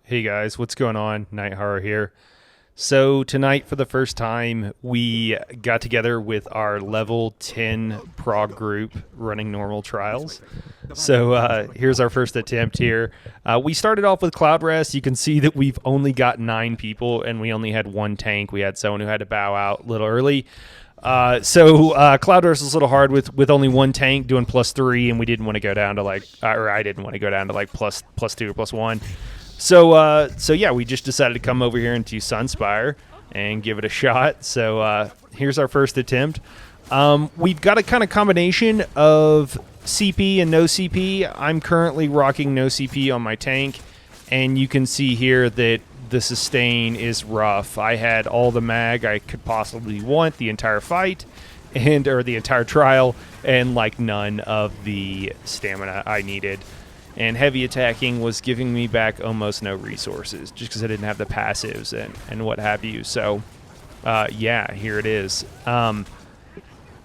Hey guys, what's going on? Night Horror here. So tonight, for the first time, we got together with our level 10 prog group running normal trials. So here's our first attempt here. We started off with Cloud Rest. You can see that we've only got 9 people, and we only had 1 tank. We had someone who had to bow out a little early. So Cloud Rest was a little hard with only 1 tank doing +3, and we didn't want to go down to I didn't want to go down to +2 or +1. So yeah, we just decided to come over here into Sunspire and give it a shot. So here's our first attempt. We've got a kind of combination of CP and no CP. I'm currently rocking no CP on my tank, and you can see here that the sustain is rough. I had all the mag I could possibly want the entire fight, or the entire trial, and none of the stamina I needed. And heavy attacking was giving me back almost no resources just because I didn't have the passives and what have you. So, yeah, here it is. I'm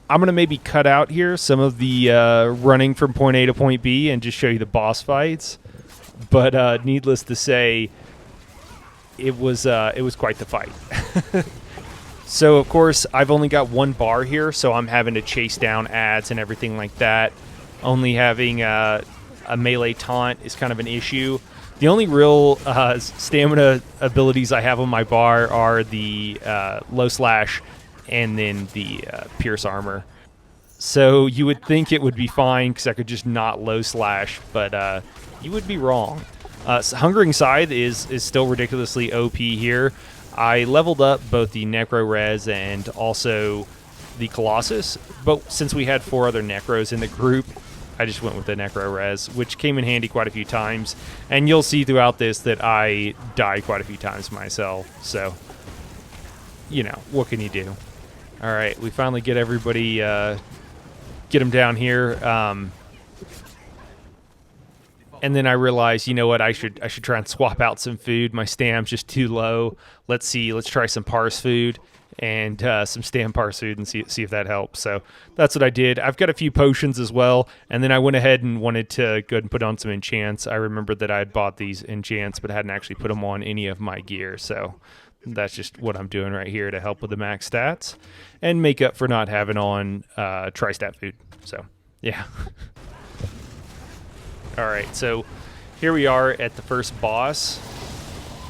going to maybe cut out here some of the running from point A to point B and just show you the boss fights. But needless to say, it was quite the fight. So, of course, I've only got 1 bar here, so I'm having to chase down ads and everything like that. Only having a melee taunt is kind of an issue. The only real stamina abilities I have on my bar are the low slash and then the pierce armor. So you would think it would be fine because I could just not low slash, but you would be wrong. Hungering Scythe is still ridiculously OP here. I leveled up both the Necro Res and also the Colossus, but since we had 4 other Necros in the group, I just went with the Necro Res, which came in handy quite a few times. And you'll see throughout this that I die quite a few times myself. So, you know, what can you do? All right, we finally get everybody, get them down here. And then I realized, you know what, I should try and swap out some food. My stam's just too low. Let's try some parse food and some stam parse food and see if that helps. So that's what I did. I've got a few potions as well, and then I went ahead and wanted to go ahead and put on some enchants. I remembered that I had bought these enchants, but hadn't actually put them on any of my gear. So that's just what I'm doing right here to help with the max stats and make up for not having on tri-stat food. So yeah. All right, so here we are at the first boss.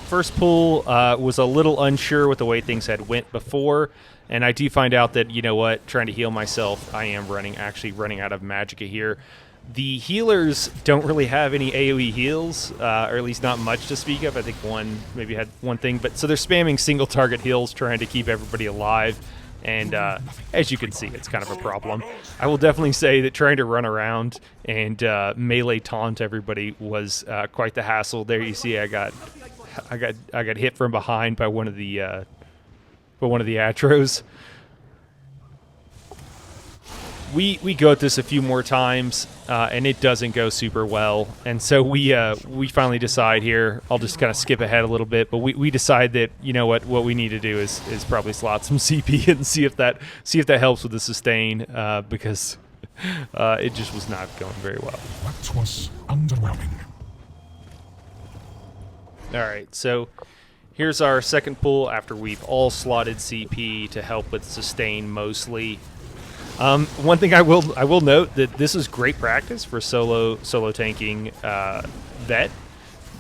First pull was a little unsure with the way things had went before, and I do find out that, you know what, trying to heal myself, I am actually running out of magicka here. The healers don't really have any AoE heals, or at least not much to speak of. I think one maybe had one thing, but so they're spamming single target heals trying to keep everybody alive. And as you can see, it's kind of a problem. I will definitely say that trying to run around and melee taunt everybody was quite the hassle. There you see I got hit from behind by one of the Atros. We go at this a few more times, and it doesn't go super well. And so we finally decide here. I'll just kind of skip ahead a little bit, but we decide that, you know what we need to do is probably slot some CP and see if that helps with the sustain, because it just was not going very well. That was underwhelming. All right, so here's our second pull after we've all slotted CP to help with sustain mostly. One thing I will note that this is great practice for solo tanking vet.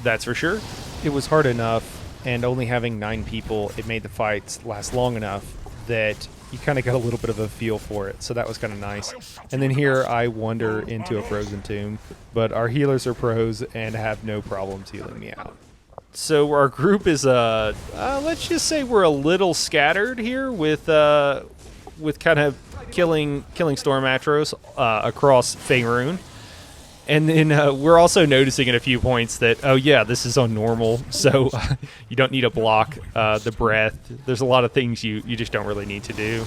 That's for sure. It was hard enough, and only having 9 people, it made the fights last long enough that you kind of got a little bit of a feel for it. So that was kind of nice. And then here I wander into a frozen tomb, but our healers are pros and have no problems healing me out. So our group is let's just say we're a little scattered here with kind of killing Storm Atros across Faerun. And then we're also noticing at a few points that, oh yeah, this is on normal, so you don't need to block the breath. There's a lot of things you just don't really need to do.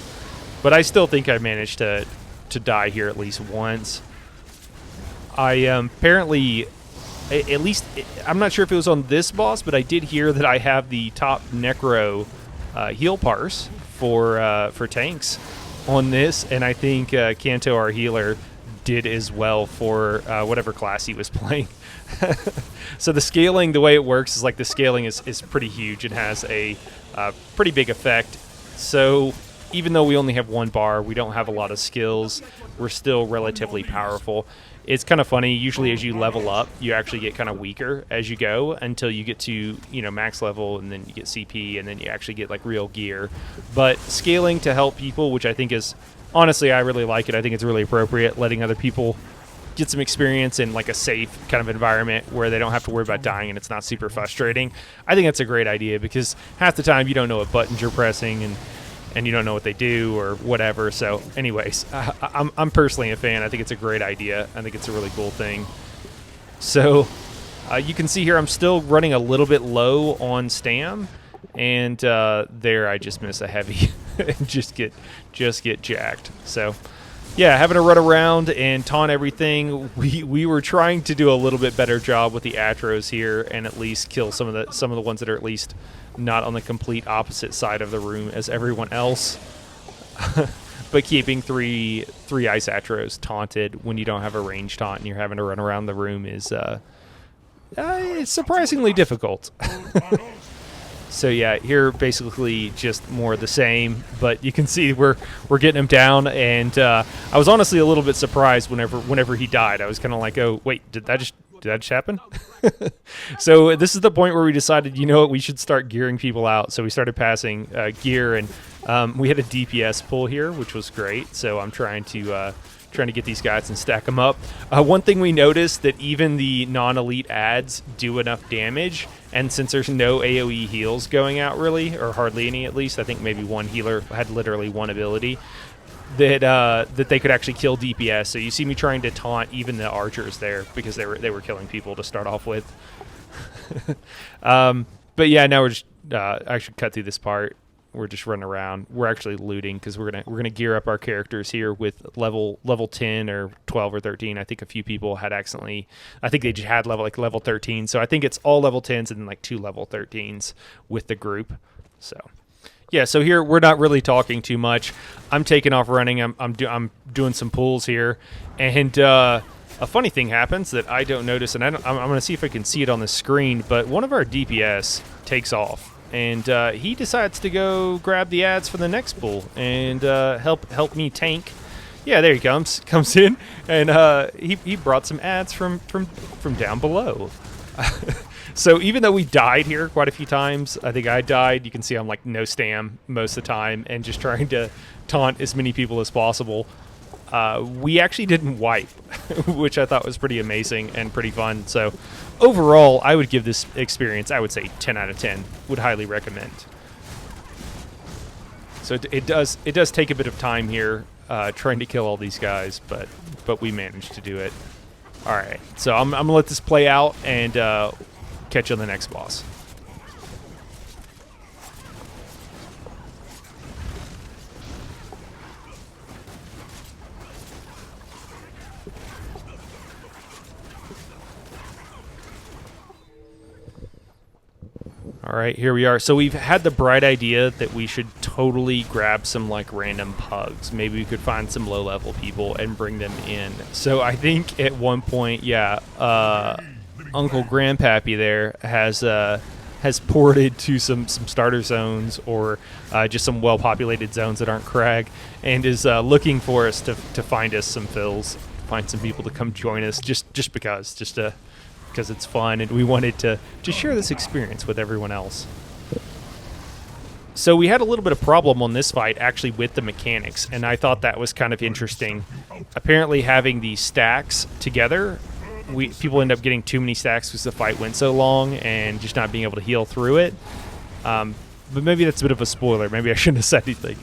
But I still think I managed to die here at least once. I apparently, at least, I'm not sure if it was on this boss, but I did hear that I have the top Necro heal parse for tanks on this, and I think Kanto, our healer, did as well for whatever class he was playing. So the scaling, the way it works is like the scaling is pretty huge and has a pretty big effect. So even though we only have one bar, we don't have a lot of skills, we're still relatively powerful. It's kind of funny, usually as you level up, you actually get kind of weaker as you go until you get to, max level, and then you get CP, and then you actually get like real gear. But scaling to help people, which I think is, honestly, I really like it. I think it's really appropriate, letting other people get some experience in like a safe kind of environment where they don't have to worry about dying and it's not super frustrating. I think that's a great idea because half the time you don't know what buttons you're pressing and you don't know what they do or whatever. So anyways, I'm personally a fan. I think it's a great idea. I think it's a really cool thing. So you can see here I'm still running a little bit low on stam, and there I just miss a heavy and just get jacked. So yeah, having to run around and taunt everything. We were trying to do a little bit better job with the Atros here and at least kill some of the ones that are at least not on the complete opposite side of the room as everyone else. But keeping three ice Atros taunted when you don't have a range taunt and you're having to run around the room is it's surprisingly difficult. So yeah, here basically just more of the same, but you can see we're getting him down, and I was honestly a little bit surprised whenever he died. I was kind of like, oh wait, did that just happen? So this is the point where we decided, we should start gearing people out. So we started passing gear, and we had a DPS pull here, which was great. So I'm trying to get these guys and stack them up. One thing we noticed that even the non-elite ads do enough damage, and since there's no AoE heals going out really, or hardly any at least, I think maybe one healer had literally one ability, that they could actually kill DPS. So you see me trying to taunt even the archers there because they were killing people to start off with. But yeah, now we're just I should cut through this part. We're just running around. We're actually looting because we're gonna gear up our characters here with level 10 or 12 or 13. I think a few people had accidentally. I think they just had level 13. So I think it's all level 10s and then like 2 level 13s with the group. So yeah. So here we're not really talking too much. I'm taking off running. I'm doing some pulls here, and a funny thing happens that I don't notice, and I'm gonna see if I can see it on the screen. But one of our DPS takes off. And he decides to go grab the ads for the next pull and help me tank. Yeah, there he comes in, and he brought some ads from down below. So even though we died here quite a few times, I think I died. You can see I'm like no stam most of the time and just trying to taunt as many people as possible. We actually didn't wipe, which I thought was pretty amazing and pretty fun. So overall, I would give this experience, I would say 10 out of 10. Would highly recommend. So it does take a bit of time here trying to kill all these guys, but we managed to do it. All right, so I'm going to let this play out and catch you on the next boss. All right, here we are. So we've had the bright idea that we should totally grab some like random pugs. Maybe we could find some low-level people and bring them in. So I think at one point, yeah, Uncle Grandpappy there has ported to some starter zones or just some well-populated zones that aren't crag, and is looking for us to find us some fills, find some people to come join us just because it's fun, and we wanted to share this experience with everyone else. So we had a little bit of problem on this fight actually with the mechanics, and I thought that was kind of interesting. Apparently having these stacks together, people end up getting too many stacks because the fight went so long and just not being able to heal through it. But maybe that's a bit of a spoiler. Maybe I shouldn't have said anything.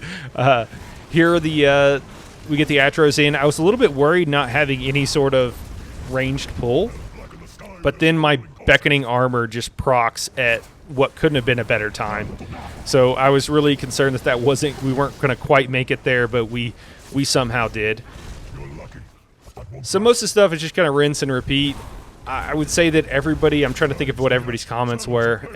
Here are we get the Atros in. I was a little bit worried not having any sort of ranged pull. But then my beckoning armor just procs at what couldn't have been a better time. So I was really concerned that we weren't going to quite make it there, but we somehow did. So most of the stuff is just kind of rinse and repeat. I would say that everybody, I'm trying to think of what everybody's comments were,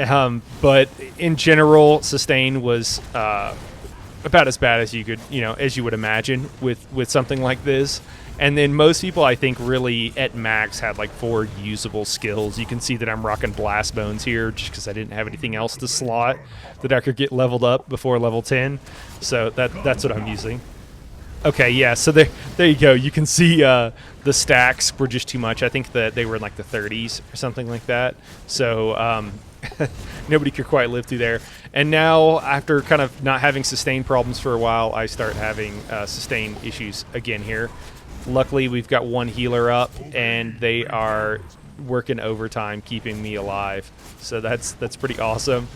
but in general, sustain was about as bad as you could, as you would imagine with something like this. And then most people, I think, really at max had like 4 usable skills. You can see that I'm rocking Blast Bones here just because I didn't have anything else to slot that I could get leveled up before level 10. So that's what I'm using. Okay, yeah, so there you go. You can see the stacks were just too much. I think that they were in like the 30s or something like that. So nobody could quite live through there. And now, after kind of not having sustain problems for a while, I start having sustain issues again here. Luckily, we've got 1 healer up, and they are working overtime, keeping me alive. So that's pretty awesome.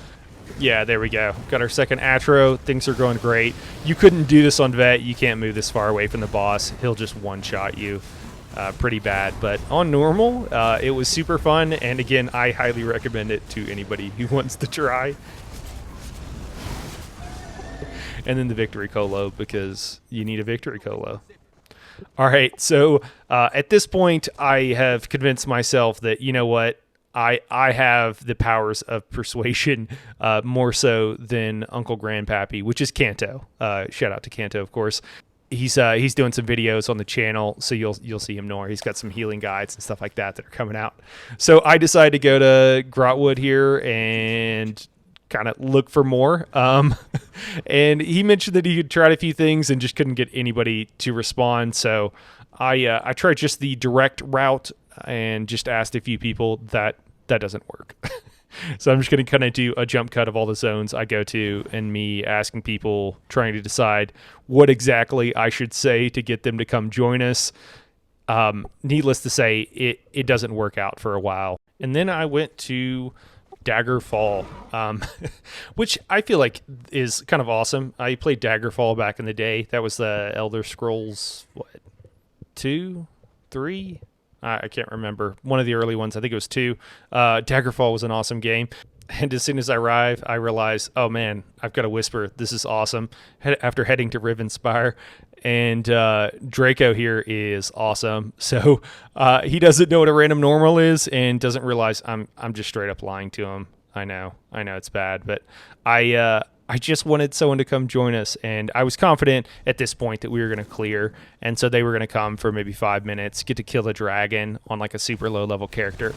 Yeah, there we go. Got our second Atro. Things are going great. You couldn't do this on Vet. You can't move this far away from the boss. He'll just one-shot you pretty bad. But on normal, it was super fun. And again, I highly recommend it to anybody who wants to try. And then the Victory Colo, because you need a Victory Colo. All right, so at this point, I have convinced myself that, you know what, I have the powers of persuasion more so than Uncle Grandpappy, which is Kanto. Shout out to Kanto, of course. He's doing some videos on the channel, so you'll see him more. He's got some healing guides and stuff like that are coming out. So I decided to go to Grotwood here and kind of look for more. And he mentioned that he had tried a few things and just couldn't get anybody to respond. So I tried just the direct route and just asked a few people. That doesn't work. So I'm just going to kind of do a jump cut of all the zones I go to and me asking people, trying to decide what exactly I should say to get them to come join us. Needless to say, it doesn't work out for a while. And then I went to Daggerfall, which I feel like is kind of awesome. I played Daggerfall back in the day. That was the Elder Scrolls, 2, 3? I can't remember. One of the early ones. I think it was 2. Daggerfall was an awesome game. And as soon as I arrived, I realized, oh man, I've got a Whisper. This is awesome. After heading to Rivenspire. And Draco here is awesome. So he doesn't know what a random normal is and doesn't realize I'm just straight up lying to him. I know it's bad, but I just wanted someone to come join us, and I was confident at this point that we were going to clear, and so they were going to come for maybe 5 minutes, get to kill a dragon on like a super low level character.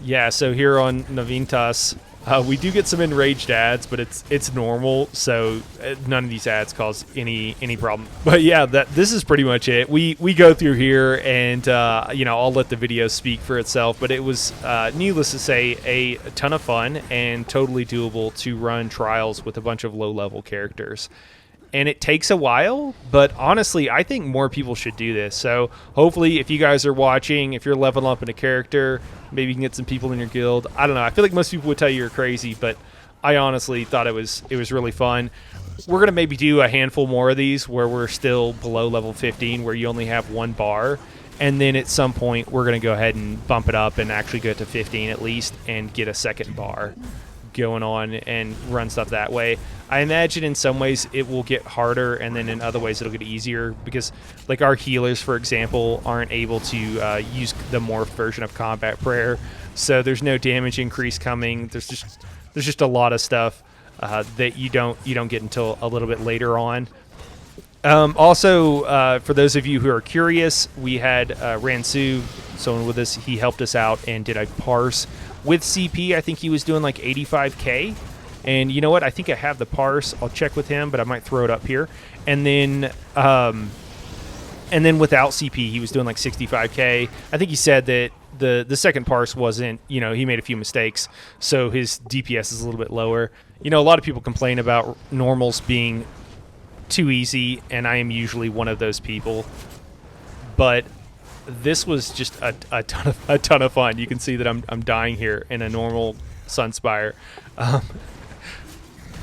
Yeah, so here on Navintas, we do get some enraged ads, but it's normal, so none of these ads cause any problem. But yeah, this is pretty much it. We go through here, and I'll let the video speak for itself. But it was needless to say a ton of fun and totally doable to run trials with a bunch of low level characters. And it takes a while, but honestly, I think more people should do this. So hopefully, if you guys are watching, if you're leveling up in a character, maybe you can get some people in your guild. I don't know. I feel like most people would tell you you're crazy, but I honestly thought it was really fun. We're going to maybe do a handful more of these where we're still below level 15, where you only have 1 bar. And then at some point, we're going to go ahead and bump it up and actually go to 15 at least and get a second bar going on and run stuff that way. I imagine in some ways it will get harder, and then in other ways it'll get easier, because like our healers, for example, aren't able to use the morph version of Combat Prayer, so there's no damage increase coming. There's just a lot of stuff that you don't get until a little bit later on. Also, for those of you who are curious, we had Ransu, someone with us. He helped us out and did a parse with CP. I think he was doing like 85k. And you know what? I think I have the parse. I'll check with him, but I might throw it up here. And then without CP, he was doing like 65k. I think he said that the second parse wasn't, he made a few mistakes, so his DPS is a little bit lower. A lot of people complain about normals being too easy, and I am usually one of those people. But this was just a ton of fun. You can see that I'm dying here in a normal Sunspire.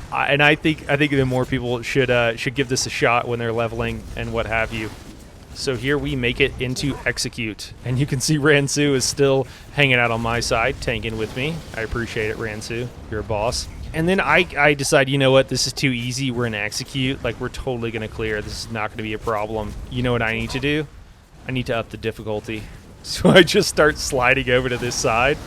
And I think that more people should give this a shot when they're leveling and what have you. So here we make it into Execute, and you can see Ransu is still hanging out on my side, tanking with me. I appreciate it, Ransu. You're a boss. And then I decide, you know what, this is too easy. We're in Execute. Like, we're totally going to clear. This is not going to be a problem. You know what I need to do? I need to up the difficulty. So I just start sliding over to this side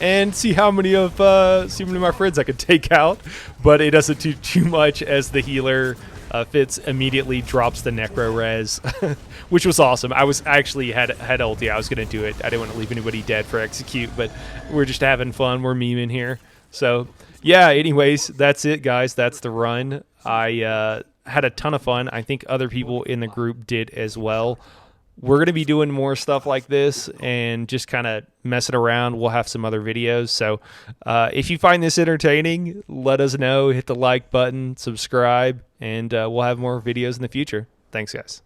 and see how many of my friends I could take out. But it doesn't do too much, as the healer Fitz immediately drops the necro res, which was awesome. I actually had ulti. I was gonna do it. I didn't want to leave anybody dead for execute, but we're just having fun. We're memeing here. So yeah. Anyways, that's it, guys. That's the run. I had a ton of fun. I think other people in the group did as well. We're going to be doing more stuff like this and just kind of messing around. We'll have some other videos. So if you find this entertaining, let us know. Hit the like button, subscribe, and we'll have more videos in the future. Thanks, guys.